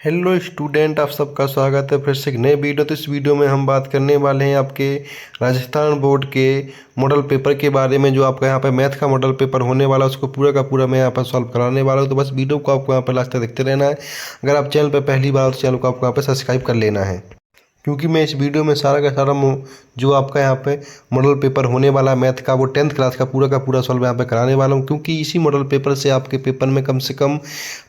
Hello student, आप सबका स्वागत है फिर से एक नए वीडियो। तो इस वीडियो में हम बात करने वाले हैं आपके राजस्थान बोर्ड के मॉडल पेपर के बारे में। जो आपका यहाँ पे मैथ का मॉडल पेपर होने वाला है उसको पूरा का पूरा मैं यहाँ पर सॉल्व कराने वाला हूँ। तो बस वीडियो को आपको यहाँ पर लास्ट तक देखते रहना है। अगर आप चैनल पर पहली बार हो तो चैनल को आपको यहाँ पर सब्सक्राइब कर लेना है, क्योंकि मैं इस वीडियो में सारा का सारा जो आपका यहाँ पे मॉडल पेपर होने वाला है मैथ का, वो 10th क्लास का पूरा सॉल्व यहाँ पे कराने वाला हूँ। क्योंकि इसी मॉडल पेपर से आपके पेपर में कम से कम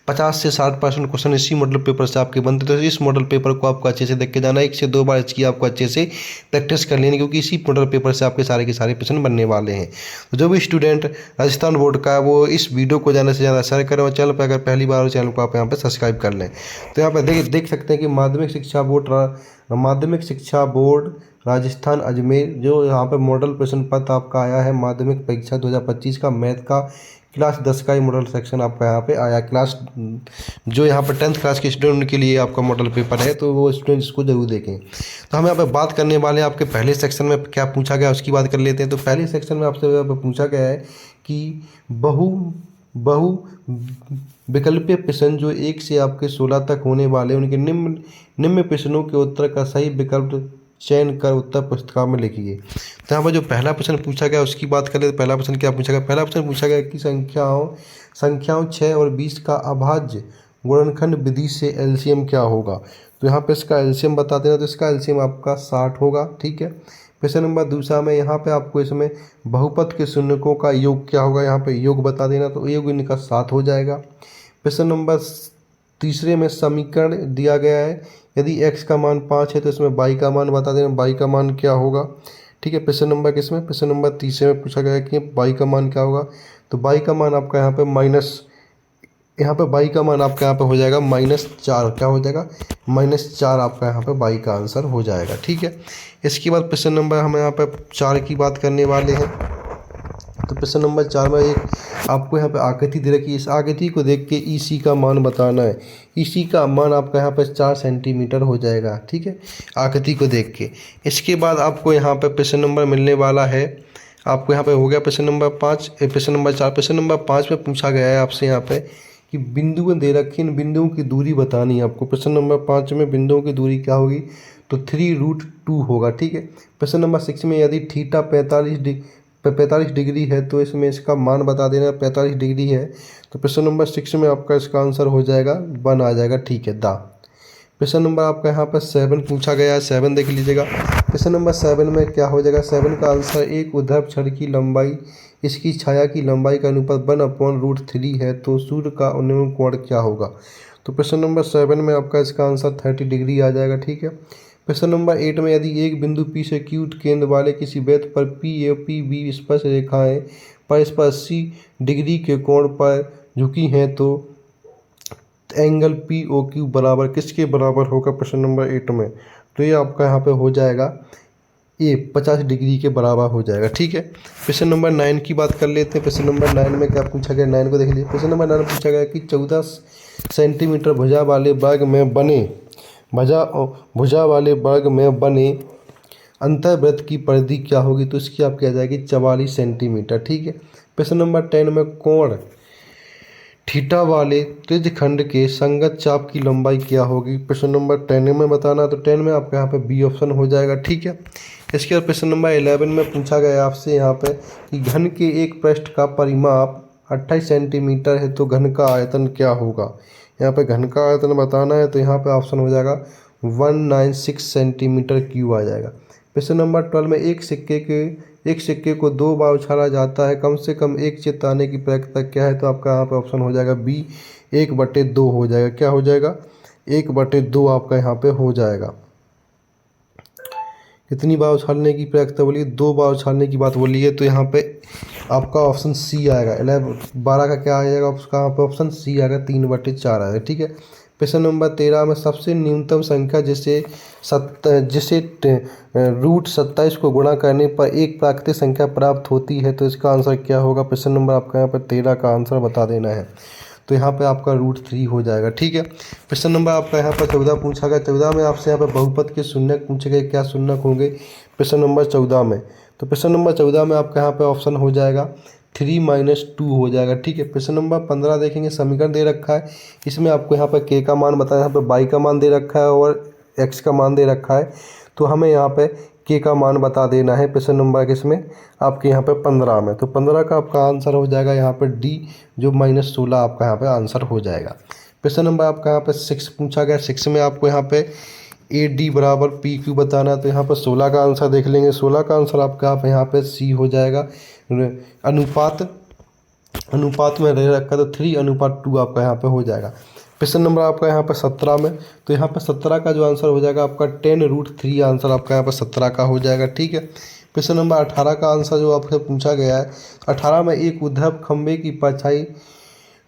50 से 60% क्वेश्चन इसी मॉडल पेपर से आपके बनते। तो इस मॉडल पेपर को आपको अच्छे से देख के जाना है, 1 से 2 बार इसकी आपको अच्छे से प्रैक्टिस कर लेनी, क्योंकि इसी मॉडल पेपर से आपके सारे के सारे क्वेश्चन बनने वाले हैं। तो जो भी स्टूडेंट राजस्थान बोर्ड का वो इस वीडियो को ज़्यादा से ज़्यादा शेयर करें और चैनल पर अगर पहली बार हो चैनल को आप यहाँ पर सब्सक्राइब कर लें। तो यहाँ पर देख सकते हैं कि माध्यमिक शिक्षा बोर्ड राजस्थान अजमेर जो यहाँ पे मॉडल प्रश्न पत्र आपका आया है माध्यमिक परीक्षा 2025 का मैथ का क्लास 10 का ही मॉडल सेक्शन आपका यहाँ पे आया। क्लास जो यहाँ पर 10th क्लास के स्टूडेंट के लिए आपका मॉडल पेपर है, तो वो स्टूडेंट इसको जरूर देखें। तो हम यहाँ पे बात करने वाले हैं आपके पहले सेक्शन में क्या पूछा गया उसकी बात कर लेते हैं। तो पहले सेक्शन में आपसे पूछा गया है कि बहु विकल्पीय प्रश्न जो 1 से आपके 16 तक होने वाले उनके निम्न प्रश्नों के उत्तर का सही विकल्प चयन कर उत्तर पुस्तिका में लिखिए। तो यहाँ पर जो पहला प्रश्न पूछा गया उसकी बात करें तो पहला प्रश्न क्या पूछा गया। पहला प्रश्न पूछा गया कि संख्याओं 6 और 20 का अभाज्य गुणनखंड विधि से एलसीएम क्या होगा। तो यहाँ पे इसका एलसीएम बता देना, तो इसका एलसीएम आपका 60 होगा। ठीक है। प्रश्न नंबर दूसरा में यहाँ पे आपको इसमें बहुपद के शून्यकों का योग क्या होगा, यहाँ पे योग बता देना, तो योग इनका 7 हो जाएगा। प्रश्न नंबर तीसरे में समीकरण दिया गया है, यदि x का मान 5 है तो इसमें y का मान बता देना, y का मान क्या होगा। ठीक है। प्रश्न नंबर किसमें, प्रश्न नंबर तीसरे में पूछा गया है कि y का मान क्या होगा। तो y का मान आपका यहाँ पे y का मान आपका यहाँ पे हो जाएगा -4। क्या हो जाएगा, -4 आपका यहाँ पे y का आंसर हो जाएगा। ठीक है। इसके बाद प्रश्न नंबर हम यहाँ पे 4 की बात करने वाले हैं। तो प्रश्न नंबर 4 में एक आपको यहाँ पे आकृति दे रखी है, इस आकृति को देख के ईसी का मान बताना है। ईसी का मान आपका यहाँ पे 4 सेंटीमीटर हो जाएगा। ठीक है, आकृति को देख के। इसके बाद आपको यहाँ पे प्रश्न नंबर मिलने वाला है, आपको यहाँ पे हो गया प्रश्न नंबर 5, प्रश्न नंबर 4। प्रश्न नंबर 5 में पूछा गया है आपसे यहाँ पे कि बिंदुएं दे रखी, इन बिंदुओं की दूरी बतानी है आपको। प्रश्न नंबर 5 में बिंदुओं की दूरी क्या होगी, तो 3√2 होगा। ठीक है। प्रश्न नंबर 6 में यदि थीटा 45 डिग्री है तो इसमें इसका मान बता देना, 45 डिग्री है। तो प्रश्न नंबर 6 में आपका इसका आंसर हो जाएगा 1 आ जाएगा। ठीक है, दा। प्रश्न नंबर आपका यहाँ पर 7 पूछा गया है, 7 देख लीजिएगा। प्रश्न नंबर 7 में क्या हो जाएगा, 7 का आंसर एक ऊर्ध्वाधर छड़ की लंबाई इसकी छाया की लंबाई का अनुपात 1/√3 है, तो सूर्य का उन्नयन कोण क्या होगा। तो प्रश्न नंबर 7 में आपका इसका आंसर 30 डिग्री आ जाएगा। ठीक है। प्रश्न नंबर 8 में यदि एक बिंदु P से Q केंद्र वाले किसी वृत्त पर PAPB स्पर्श रेखाएं परस्पर 80 डिग्री के कोण पर झुकी हैं, तो एंगल POQ बराबर किसके बराबर होगा प्रश्न नंबर 8 में। तो ये आपका यहाँ पे हो जाएगा, ये 50 डिग्री के बराबर हो जाएगा। ठीक है। प्रश्न नंबर 9 की बात कर लेते हैं। प्रश्न नंबर 9 में क्या पूछा गया, 9 को देख लीजिए। प्रश्न नंबर 9 पूछा गया कि 14 सेंटीमीटर भुजा वाले वर्ग में बने अंतर्वृत्त की परिधि क्या होगी। तो इसकी आपकी आ जाएगी 44 सेंटीमीटर। ठीक है। प्रश्न नंबर 10 में कोण थीटा वाले त्रिज्यखंड के संगत चाप की लंबाई क्या होगी। प्रश्न नंबर 10 में बताना, तो 10 में आपका यहाँ पे बी ऑप्शन हो जाएगा। ठीक है। इसके बाद प्रश्न नंबर 11 में पूछा गया आपसे यहाँ पे कि घन के एक पृष्ठ का परिमाप 28 सेंटीमीटर है, तो घन का आयतन क्या होगा। यहाँ पे घन का आयतन बताना है, तो यहाँ पे ऑप्शन हो जाएगा 196 सेंटीमीटर क्यूब आ जाएगा। प्रश्न नंबर 12 में एक सिक्के को 2 बार उछाला जाता है, कम से कम एक चित्त आने की प्रक्रिया क्या है। तो आपका यहाँ पे ऑप्शन हो जाएगा बी 1/2 हो जाएगा। क्या हो जाएगा, 1/2 आपका यहाँ पे हो जाएगा। कितनी बार उछालने की प्रक्रिया बोली, 2 बार उछालने की बात बोली है, तो यहाँ पे आपका ऑप्शन सी आएगा। 12 का क्या आ जाएगा, उसका यहाँ पे ऑप्शन सी आएगा, 3/4 आएगा। ठीक है। प्रश्न नंबर 13 में सबसे न्यूनतम संख्या जिसे √27 को गुणा करने पर एक प्राकृतिक संख्या प्राप्त होती है, तो इसका आंसर क्या होगा। प्रश्न नंबर आपका यहाँ पर 13 का आंसर बता देना है, तो यहाँ पे आपका √3 हो जाएगा। ठीक है। प्रश्न नंबर आपका यहाँ पर 14 पूछा गया। 14 में आपसे यहाँ पर बहुपद के शून्यक पूछे गए, क्या शून्यक होंगे प्रश्न नंबर 14 में। तो प्रश्न नंबर 14 में आपका यहाँ पे ऑप्शन हो जाएगा 3 माइनस 2 हो जाएगा। ठीक है, प्रश्न नंबर 15 देखेंगे, समीकरण दे रखा है, इसमें आपको यहाँ पर के का मान बताया, यहाँ पर वाई का मान दे रखा है और एक्स का मान दे रखा है, तो हमें यहाँ पे के का मान बता देना है। प्रश्न नंबर किसमें, आपके यहाँ पे 15 में, तो 15 का आपका आंसर हो जाएगा यहाँ पर डी, जो -16 आपका यहाँ पे आंसर हो जाएगा। प्रश्न नंबर आपका यहाँ पे 6 पूछा गया, 6 में आपको यहाँ पे ए डी बराबर पी क्यू बताना है, तो यहाँ पर 16 का आंसर देख लेंगे। 16 का आंसर आपका यहाँ पे सी हो जाएगा। अनुपात में रह रखा, तो 3:2 आपका यहाँ पे हो जाएगा। प्रश्न नंबर आपका यहाँ पे 17 में, तो यहाँ पे 17 का जो आंसर हो जाएगा आपका 10√3 आंसर आपका यहाँ पे 17 का हो जाएगा। ठीक है, प्रश्न नंबर 18 का आंसर जो आपसे पूछा गया है, 18 में एक ऊर्ध्वाधर खंभे की परछाई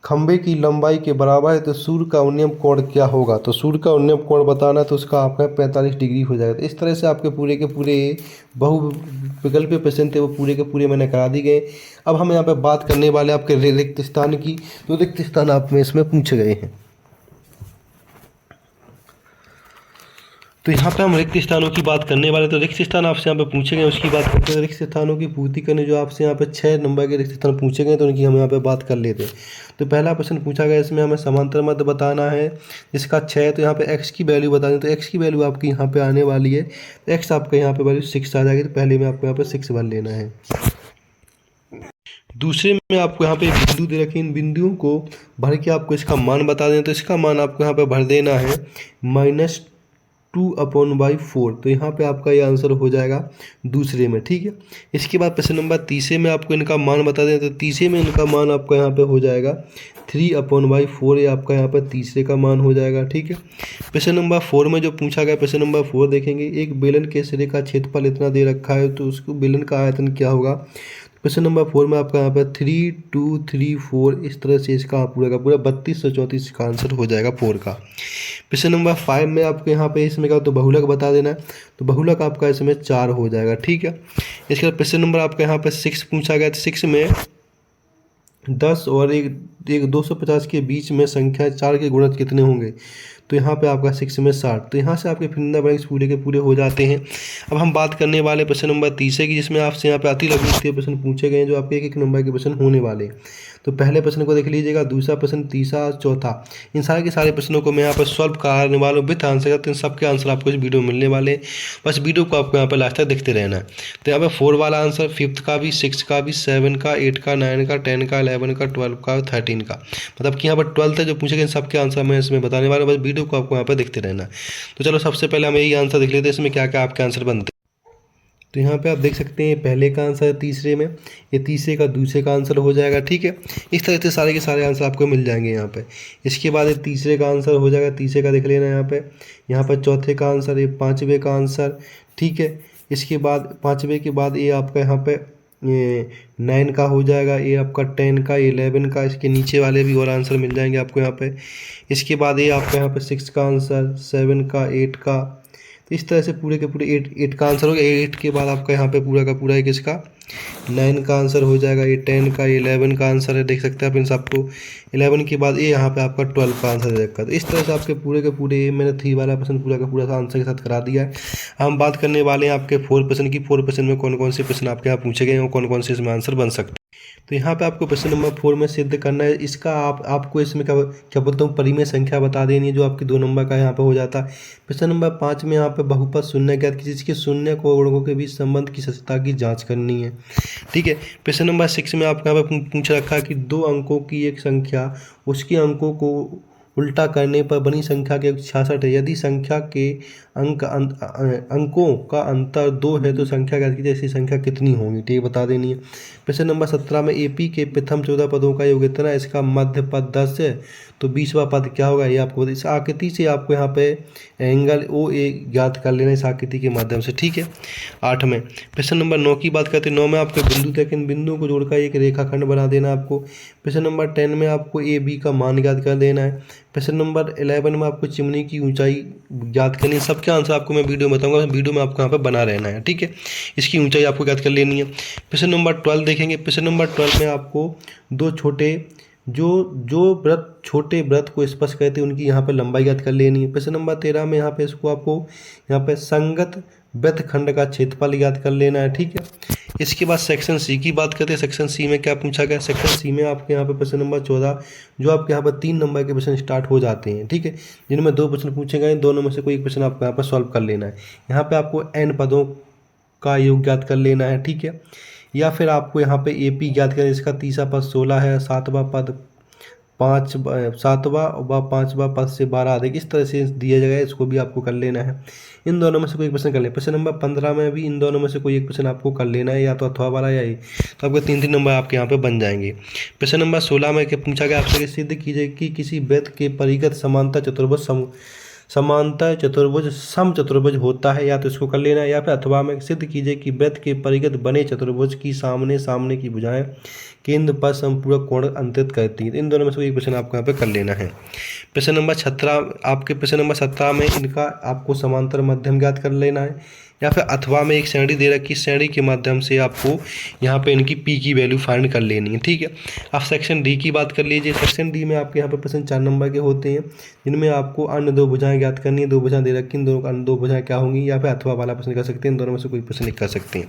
खंभे की लंबाई के बराबर है, तो सूर्य का उन्नयन कोण क्या होगा, तो सूर्य का उन्नयन कोण बताना है, तो उसका आपका 45 डिग्री हो जाएगा। तो इस तरह से आपके पूरे के पूरे बहुविकल्पीय प्रश्न थे वो पूरे के पूरे मैंने करा दी गए। अब हम यहाँ पे बात करने वाले आपके रिक्त स्थान की, तो रिक्त स्थान आप में इसमें पूछे गए हैं। तो यहाँ पे हम रिक्त स्थानों की बात करने वाले, तो रिक्त स्थान आपसे यहाँ पे पूछे गए, उसकी बात करते हैं। रिक्त स्थानों की पूर्ति करने जो आपसे यहाँ पे 6 नंबर के रिक्त स्थान पूछे गए, तो उनकी हम यहाँ पे बात कर लेते हैं। तो पहला प्रश्न पूछा गया, इसमें हमें समांतर मध्य बताना है, जिसका 6, तो यहाँ पे x की वैल्यू बतानी है, तो x की वैल्यू आपकी यहाँ पे आने वाली है, तो x आपका यहाँ पे वैल्यू 6 आ जाएगी, तो पहले में आपको यहाँ पे 6 भर लेना है। दूसरे में आपको यहाँ पे बिंदु दे रखे, इन बिंदुओं को भर के आपको इसका मान बता दें, तो इसका मान आपको यहाँ पे भर देना है -2/4, तो यहाँ पे आपका ये आंसर हो जाएगा दूसरे में। ठीक है, इसके बाद प्रश्न नंबर तीसरे में आपको इनका मान बता दें, तो तीसरे में इनका मान आपका यहाँ पे हो जाएगा 3/4, ये आपका यहाँ पर तीसरे का मान हो जाएगा। ठीक है, प्रश्न नंबर 4 में जो पूछा गया, प्रश्न नंबर 4 देखेंगे, एक बेलन के सिरे का क्षेत्रफल इतना दे रखा है, तो उसको बेलन का आयतन क्या होगा। प्रश्न नंबर 4 में आपका यहाँ पर 3, 2, 3, 4 इस तरह से इसका पूरा का पूरा 3234 का आंसर हो जाएगा 4 का। प्रश्न नंबर 5 में आपको यहाँ पे इसमें का तो बहुलक बता देना है, तो बहुलक आपका इसमें 4 हो जाएगा। ठीक है, इसके बाद प्रश्न नंबर आपका यहाँ पे 6 पूछा गया, तो 6 में 10 और एक 250 के बीच में संख्या 4 के गुणज कितने होंगे, तो यहाँ पे आपका 6 में 60, तो यहाँ से आपके फिंगर ब्लैंक्स पूरे के पूरे हो जाते हैं। अब हम बात करने वाले प्रश्न नंबर 30 की, जिसमें आपसे यहाँ पे अति लघु प्रश्न पूछे गए हैं, जो आपके एक नंबर के प्रश्न होने वाले हैं। तो पहले प्रश्न को देख लीजिएगा, दूसरा प्रश्न, तीसरा, चौथा, इन सारे के सारे प्रश्नों को मैं यहाँ पर सॉल्व कराने वाला हूँ विथ आंसर, तो इन सबके आंसर आपको इस वीडियो में मिलने वाले हैं, बस वीडियो को आपको यहाँ पर लास्ट तक देखते रहना है। तो यहाँ पर 4 वाला आंसर, 5th का भी, 6 का भी, 7 का, 8 का, 9 का, 10 का, 11 का, 12 का, 13 का, मतलब कि यहाँ पर 12 जो पूछे गए सबके आंसर मैं इसमें बताने वाला हूँ, बस वीडियो को आपको यहाँ पर देखते रहना। तो चलो सबसे पहले हम यही आंसर देख लेते हैं, इसमें क्या क्या आपके आंसर बनते हैं। तो यहाँ पे आप देख सकते हैं पहले का आंसर तीसरे में, ये तीसरे का दूसरे का आंसर हो जाएगा। ठीक है, इस तरह से सारे के सारे आंसर आपको मिल जाएंगे यहाँ पे। इसके बाद ये तीसरे का आंसर हो जाएगा, तीसरे का देख लेना यहाँ पर चौथे का आंसर, ये पाँचवें का आंसर। ठीक है, इसके बाद पाँचवें के बाद ये आपका यहाँ पे ये 9 का हो जाएगा, ये आपका 10 का, 11 का, इसके नीचे वाले भी और आंसर मिल जाएंगे आपको यहाँ पे। इसके बाद ये आपका यहाँ पे 6 का आंसर, 7 का, 8 का, तो इस तरह से पूरे के पूरे 8 का आंसर हो गया। 8 के बाद आपका यहाँ पे पूरा का पूरा एक इसका 9 का आंसर हो जाएगा, ये 10 का, ये 11 का आंसर है, देख सकते हैं आप इन सबको। 11 के बाद ये यहाँ पे आपका 12 का आंसर रहेगा। तो इस तरह से आपके पूरे के पूरे मैंने 3 वाला प्रश्न पूरा का पूरा आंसर के साथ करा दिया है। हम बात करने वाले हैं आपके 4 प्रश्न की। 4 प्रश्न में कौन कौन से प्रश्न आपके यहाँ पूछे गए हैं और कौन कौन से इसमें आंसर बन सकते हैं। तो यहाँ पे आपको प्रश्न नंबर 4 में सिद्ध करना है, इसका आपको इसमें क्या बोलता हूँ परिमेय संख्या बता देनी है, जो आपकी 2 नंबर का यहाँ पे हो जाता है। प्रश्न नंबर 5 में यहाँ पे बहुपद शून्य ज्ञात किसी चीज़ के शून्य को गुणकों के बीच संबंध की सत्यता की जांच करनी है। ठीक है, प्रश्न नंबर 6 में आपको यहाँ पे पूछ रखा है कि 2 अंकों की एक संख्या उसके अंकों को उल्टा करने पर बनी संख्या के 66 है, यदि संख्या के अंकों का अंतर 2 है तो संख्या ज्ञात कीजिए, ऐसी संख्या कितनी होगी, ठीक बता देनी है। प्रश्न नंबर 17 में एपी के प्रथम 14 पदों का योग इतना, इसका मध्य पद 10 है, तो 20वां पद क्या होगा ये आपको इस आकृति से आपको यहाँ पे एंगल ओ ए ज्ञात कर लेना इस आकृति के माध्यम से। ठीक है, 8 में प्रश्न नंबर 9 की बात करते हैं। 9 में आपके बिंदु तक इन बिंदुओं को जोड़कर एक रेखाखंड बना देना आपको। प्रश्न नंबर 10 में आपको ए बी का मान ज्ञात कर देना है। प्रश्न नंबर 11 में आपको चिमनी की ऊंचाई ज्ञात करनी है। सबके आंसर आपको मैं वीडियो में बताऊंगा, वीडियो में आपको यहाँ पे बना रहना है। ठीक है, इसकी ऊंचाई आपको ज्ञात कर लेनी है। प्रश्न नंबर 12 देखेंगे। प्रश्न नंबर 12 में आपको दो छोटे जो व्रत छोटे व्रत को स्पर्श करते हैं उनकी यहाँ पर लंबाई ज्ञात कर लेनी है। प्रश्न नंबर 13 में यहाँ पे इसको आपको यहाँ पे संगत वृत्तखंड का क्षेत्रफल ज्ञात कर लेना है। ठीक है, इसके बाद सेक्शन सी की बात करते हैं। सेक्शन सी में क्या पूछा गया, सेक्शन सी में आपके यहाँ पे प्रश्न नंबर 14, जो आपके यहाँ पर 3 नंबर के प्रश्न स्टार्ट हो जाते हैं। ठीक है, जिनमें 2 प्रश्न पूछे गए, दोनों में से कोई एक प्रश्न आपको यहाँ पर सॉल्व कर लेना है। यहाँ पे आपको n पदों का योग ज्ञात कर लेना है। ठीक है, या फिर आपको यहाँ पे AP ज्ञात करें, इसका तीसरा पद 16 है, 7वां पद 5वां पद से 12 अधिक, इस तरह से दिया जाएगा, इसको भी आपको कर लेना है। इन दोनों में से कोई एक प्रश्न कर ले। प्रश्न नंबर 15 में भी इन दोनों में से कोई एक प्रश्न आपको कर लेना है, या तो अथवा वाला या ये, तो आपके 3 नंबर आपके यहाँ पे बन जाएंगे। प्रश्न नंबर 16 में क्या पूछा गया आपसे, सिद्ध कीजिए कि किसी वृत्त के परिगत समांतर चतुर्भुज सम चतुर्भुज होता है, या तो इसको कर लेना है। या फिर अथवा में सिद्ध कीजिए कि वृत्त के परिगत बने चतुर्भुज की सामने की भुजाएं केंद्र पर समपूरक कोण अंतरित करती हैं। इन दोनों में से एक प्रश्न आपको यहाँ पे कर लेना है। प्रश्न नंबर 17, आपके प्रश्न नंबर 17 में इनका आपको समांतर मध्यम ज्ञात कर लेना है, या फिर अथवा में एक श्रेणी दे रखी, श्रेणी के माध्यम से आपको यहाँ पे इनकी पी की वैल्यू फाइंड कर लेनी है। ठीक है, अब सेक्शन डी की बात कर लीजिए। सेक्शन डी में आपके यहाँ पे प्रश्न 4 नंबर के होते हैं, जिनमें आपको अन्य 2 भुजाएं ज्ञात करनी है। 2 भुजाएं दे रखी, इन दोनों अन्य 2 भुजाएं क्या होंगी, या फिर अथवा वाला प्रश्न कर सकते हैं। इन दोनों में से कोई प्रश्न कर सकते हैं।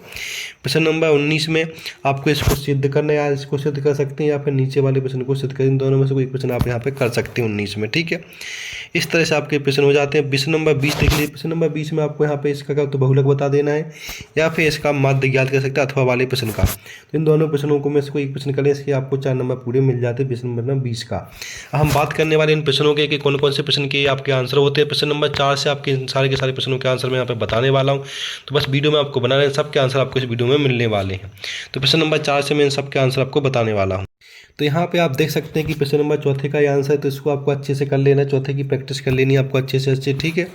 प्रश्न नंबर 19 में आपको इसको सिद्ध करना है, या इसको सिद्ध कर सकते हैं, या फिर नीचे वाले प्रश्न को सिद्ध कर, इन दोनों में से कोई प्रश्न आप यहाँ पे कर सकते हैं 19 में। ठीक है, इस तरह से आपके प्रश्न हो जाते हैं। प्रश्न नंबर 20 देख लीजिए। प्रश्न नंबर 20 में आपको यहाँ पे इसका क्या तो बहुलक बता देना है, या फिर इसका माध्य ज्ञात कर सकते हैं अथवा वाले प्रश्न का। तो इन दोनों प्रश्नों को में से कोई एक प्रश्न करें, इसके आपको 4 नंबर पूरे मिल जाते हैं प्रश्न नंबर 20 का। हम बात करने वाले इन प्रश्नों के कि कौन कौन से प्रश्न के आपके आंसर होते हैं। प्रश्न नंबर 4 से आपके सारे के सारे प्रश्नों के आंसर मैं यहाँ पे बताने वाला हूँ, तो बस वीडियो में आपको बना रहे हैं, सबके आंसर आपको इस वीडियो में मिलने वाले हैं। तो प्रश्न नंबर 4 से मैं इन सबके आंसर आपको बताने वाला हूँ। तो यहाँ पे आप देख सकते हैं कि प्रश्न नंबर 4 का ही आंसर है, तो इसको आपको अच्छे से कर लेना है, 4 की प्रैक्टिस कर लेनी है आपको अच्छे से अच्छे। ठीक है,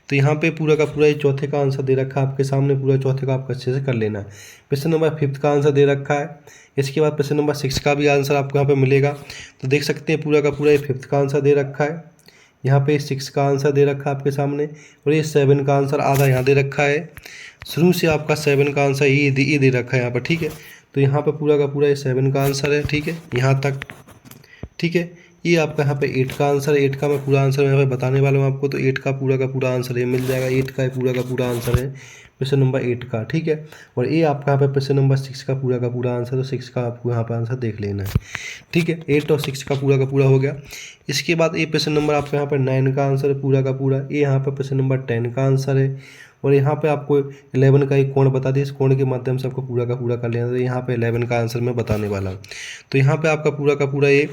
तो यहाँ पे पूरा का पूरा 4 का आंसर दे रखा है आपके सामने, पूरा 4 का आपको अच्छे से कर लेना है। प्रश्न नंबर 5 का आंसर दे रखा है, इसके बाद प्रश्न नंबर 6 का भी आंसर आपको यहाँ पे मिलेगा। तो देख सकते हैं पूरा का पूरा ये 5 का आंसर दे रखा है, यहाँ पे 6 का आंसर दे रखा है आपके सामने, और ये 7 का आंसर आधा यहाँ दे रखा है। शुरू से आपका 7 का आंसर ये दे रखा है यहाँ पर। ठीक है, तो यहाँ पर पूरा का पूरा ये 7 का आंसर है। ठीक है, यहाँ तक। ठीक है, ये आपका यहाँ पे 8 का आंसर है। 8 का मैं पूरा आंसर यहाँ पे बताने वाला हूँ आपको, तो 8 का पूरा आंसर ये मिल जाएगा। 8 का पूरा आंसर है प्रश्न नंबर 8 का। ठीक है, और ये आपका यहाँ पे प्रश्न नंबर 6 का पूरा आंसर, तो 6 का आपको यहाँ पर आंसर देख लेना है। ठीक है, 8 और 6 का पूरा हो गया। इसके बाद ये प्रश्न नंबर आपका यहाँ पर 9 का आंसर है पूरा का पूरा। ये यहाँ पर प्रश्न नंबर 10 का आंसर है, और यहाँ पे आपको 11 का एक कोण बता दिए, इस कोण के माध्यम से आपको पूरा का पूरा कर लेना। तो यहाँ पे 11 का आंसर मैं बताने वाला हूँ। तो यहाँ पे आपका पूरा का पूरा ये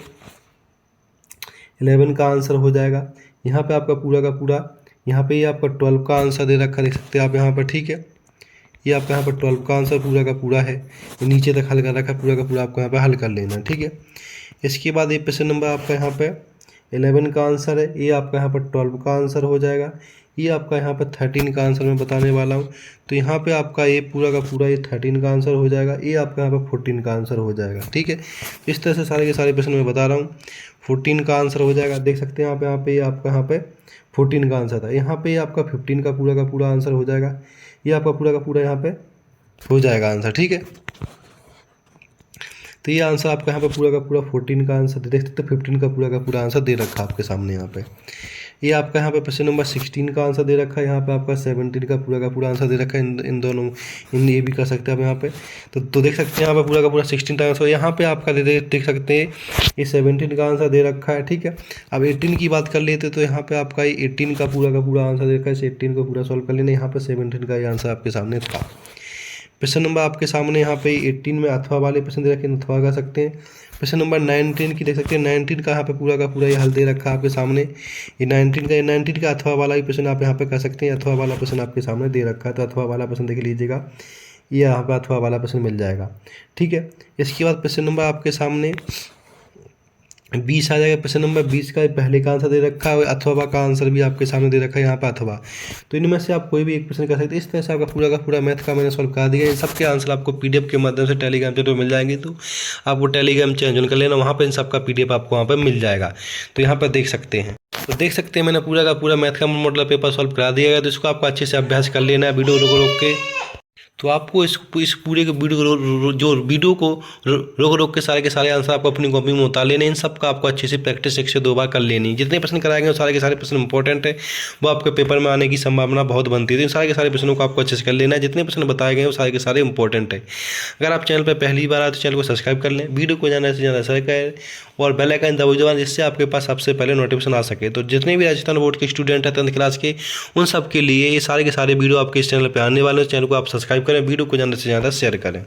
11 का आंसर हो जाएगा। यहाँ पे आपका पूरा का पूरा, यहाँ पे ये आपका 12 का आंसर दे रखा, देख सकते हैं आप यहाँ पर। ठीक है, ये आपका यहाँ पर 12 का आंसर पूरा का पूरा है, नीचे तक हल कर रखा, पूरा का पूरा आपको यहाँ पे हल कर लेना है। ठीक है, इसके बाद ये प्रश्न नंबर आपका यहाँ पे 11 का आंसर है, ये आपका यहाँ पर 12 का आंसर हो जाएगा। ये आपका यहाँ पर 13 का आंसर मैं बताने वाला हूँ, तो यहाँ पे आपका ये पूरा का पूरा ये 13 का आंसर हो जाएगा। ये आपका यहाँ पर 14 का आंसर हो जाएगा। ठीक है, इस तरह से सारे के सारे प्रश्न मैं बता रहा हूँ। 14 का आंसर हो जाएगा, देख सकते हैं आप यहाँ पे, ये आपका यहाँ पे 14 का आंसर था। यहाँ पे आपका 15 का पूरा आंसर हो जाएगा। ये आपका पूरा का पूरा यहाँ पे हो जाएगा आंसर। ठीक है, तो ये आंसर आपका यहाँ पे पूरा का पूरा 14 का आंसर देख सकते हैं। 15 का पूरा आंसर दे रखा है आपके सामने यहाँ पे। ये आपका यहाँ पे प्रश्न नंबर 16 का आंसर दे रखा है, यहाँ पे आपका 17 का पूरा आंसर दे रखा है। इन दोनों ये भी कर सकते हैं आप यहाँ पे। तो देख सकते हैं यहाँ पे पूरा का पूरा 16 का आंसर, यहाँ पे आपका देख सकते हैं ये 17 का आंसर दे रखा है। ठीक है, अब 18 की बात कर लेते तो यहाँ पे आपका ये 18 का पूरा आंसर दे रखा है। 18 को पूरा सॉल्व कर लेना, यहाँ पे 17 का ये आंसर आपके सामने था। प्रश्न नंबर आपके सामने यहाँ पे 18 में अथवा वाले प्रश्न दे रखे, अथवा कर सकते हैं। प्रश्न नंबर 19 की देख सकते हैं, 19 का यहाँ पे पूरा का पूरा ये हल दे रखा है आपके सामने। ये 19 का अथवा वाला ही प्रश्न आप यहाँ पे कर सकते हैं। अथवा वाला प्रश्न आपके सामने दे रखा है, तो अथवा वाला प्रश्न देख लीजिएगा, ये यहाँ पे अथवा वाला प्रश्न मिल जाएगा। ठीक है, इसके बाद प्रश्न नंबर आपके सामने 20 आ जाएगा। प्रश्न नंबर 20 का पहले का आंसर दे रखा है, अथवा का आंसर भी आपके सामने दे रखा है यहाँ पे अथवा। तो इनमें से आप कोई भी एक प्रश्न कर सकते हैं। इस तरह से आपका पूरा का पूरा मैथ का मैंने सॉल्व कर दिया। इन सबके आंसर आपको PDF के माध्यम से टेलीग्राम चैनल पर मिल जाएंगे, तो आप वो टेलीग्राम चैनल ज्वाइन कर लेना, वहाँ पर इन सबका PDF आपको वहाँ पर मिल जाएगा। तो यहाँ पर देख सकते हैं, तो देख सकते हैं मैंने पूरा का पूरा मैथ का मॉडल पेपर सॉल्व करा दिया है। तो इसको आपको अच्छे से अभ्यास कर लेना है वीडियो को रोक के। तो आपको इस पूरे के वीडियो जो वीडियो को रोक रोक के सारे आंसर आपको अपनी कॉपी में उतार लेने। इन सब का आपको अच्छे से प्रैक्टिस 1 से 2 बार कर लेनी। जितने प्रश्न कराए गए सारे के सारे प्रश्न इंपॉर्टेंट है, वो आपके पेपर में आने की संभावना बहुत बनती है। तो इन सारे के सारे प्रश्नों को आपको अच्छे से कर लेना है। जितने प्रश्न बताए गए वो सारे के सारे इंपॉर्टेंट है। अगर आप चैनल पर पहली बार आए तो चैनल को सब्सक्राइब कर लें, वीडियो को ज़्यादा से ज़्यादा शेयर करें और बेल आइकन दबाएं, जिससे आपके पास सबसे पहले नोटिफिकेशन आ सके। तो जितने भी राजस्थान बोर्ड के स्टूडेंट हैं 10th क्लास के, उन सब के लिए ये सारे के सारे वीडियो आपके इस चैनल पर आने वाले हैं। चैनल को आप सब्सक्राइब करें, वीडियो को ज़्यादा से ज़्यादा शेयर करें।